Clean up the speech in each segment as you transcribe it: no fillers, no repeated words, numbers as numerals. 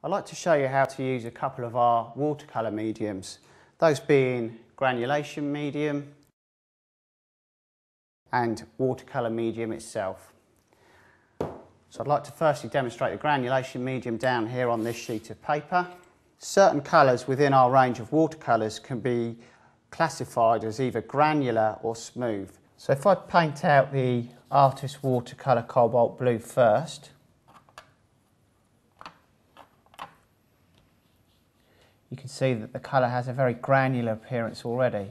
I'd like to show you how to use a couple of our watercolour mediums, those being granulation medium and watercolour medium itself. So I'd like to firstly demonstrate the granulation medium down here on this sheet of paper. Certain colours within our range of watercolours can be classified as either granular or smooth. So if I paint out the Artist Watercolour Cobalt Blue first, you can see that the colour has a very granular appearance already.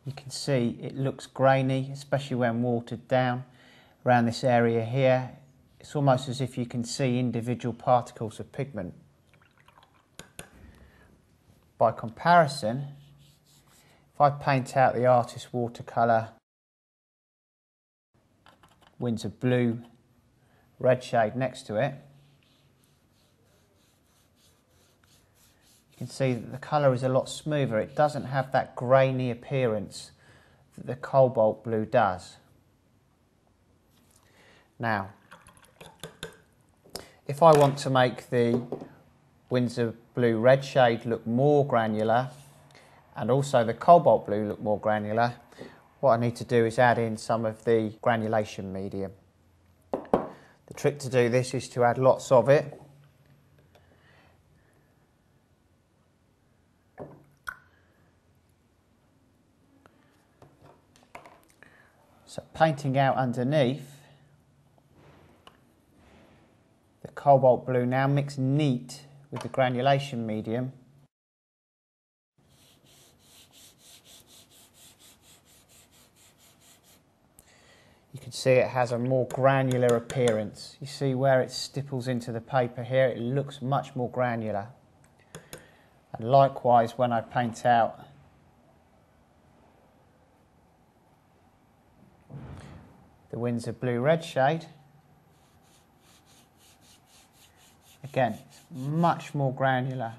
You can see it looks grainy, especially when watered down around this area here. It's almost as if you can see individual particles of pigment. By comparison, if I paint out the Artist Watercolour Winsor Blue red shade next to it, you can see that the colour is a lot smoother. It doesn't have that grainy appearance that the cobalt blue does. Now, if I want to make the Winsor Blue red shade look more granular and also the cobalt blue look more granular, what I need to do is add in some of the granulation medium. The trick to do this is to add lots of it. So painting out underneath, the cobalt blue now mixed neat with the granulation medium. You can see it has a more granular appearance. You see where it stipples into the paper here, it looks much more granular. And likewise when I paint out the Winsor Blue red shade, again, it's much more granular.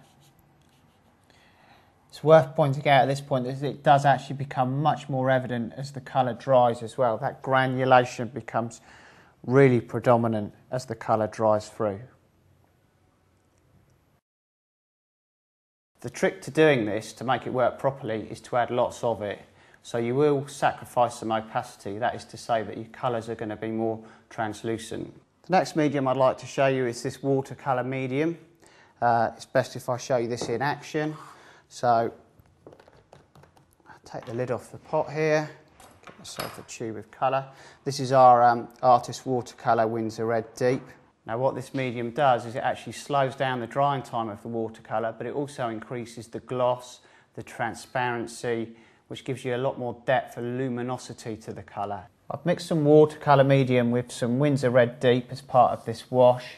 It's worth pointing out at this point that it does actually become much more evident as the colour dries as well. That granulation becomes really predominant as the colour dries through. The trick to doing this, to make it work properly, is to add lots of it. So you will sacrifice some opacity, that is to say that your colours are going to be more translucent. The next medium I'd like to show you is this watercolour medium. It's best if I show you this in action. So I'll take the lid off the pot here, get myself a tube of colour. This is our Artist Watercolour Winsor Red Deep. Now what this medium does is it actually slows down the drying time of the watercolour, but it also increases the gloss, the transparency, which gives you a lot more depth and luminosity to the colour. I've mixed some watercolour medium with some Winsor Red Deep as part of this wash.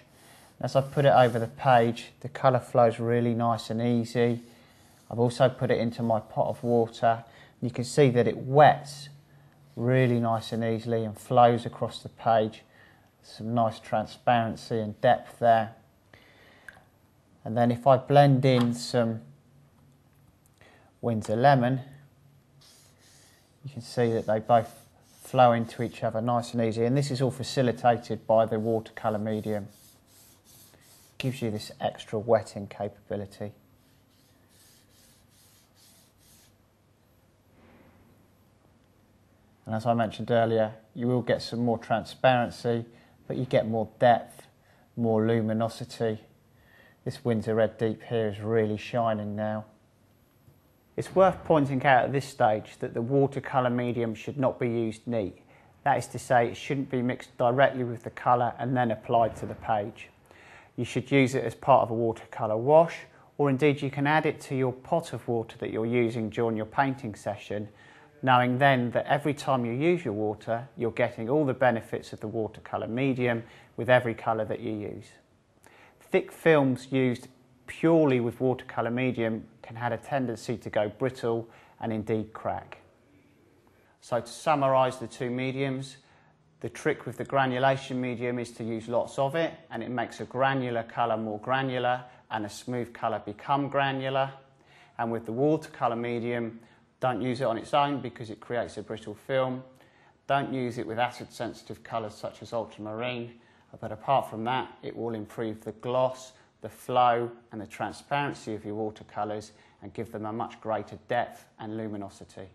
As I put it over the page, the colour flows really nice and easy. I've also put it into my pot of water. You can see that it wets really nice and easily and flows across the page. Some nice transparency and depth there. And then if I blend in some Winsor Lemon, you can see that they both flow into each other nice and easy, and this is all facilitated by the watercolour medium. Gives you this extra wetting capability. And as I mentioned earlier, you will get some more transparency, but you get more depth, more luminosity. This Winsor Red Deep here is really shining now. It's worth pointing out at this stage that the watercolour medium should not be used neat. That is to say, it shouldn't be mixed directly with the colour and then applied to the page. You should use it as part of a watercolour wash, or indeed you can add it to your pot of water that you're using during your painting session, knowing then that every time you use your water, you're getting all the benefits of the watercolour medium with every colour that you use. Thick films used purely with watercolour medium can have a tendency to go brittle and indeed crack. So to summarise the two mediums, the trick with the granulation medium is to use lots of it, and it makes a granular colour more granular and a smooth colour become granular. And with the watercolour medium, don't use it on its own because it creates a brittle film. Don't use it with acid sensitive colours such as ultramarine, but apart from that, it will improve the gloss, the flow and the transparency of your watercolours and give them a much greater depth and luminosity.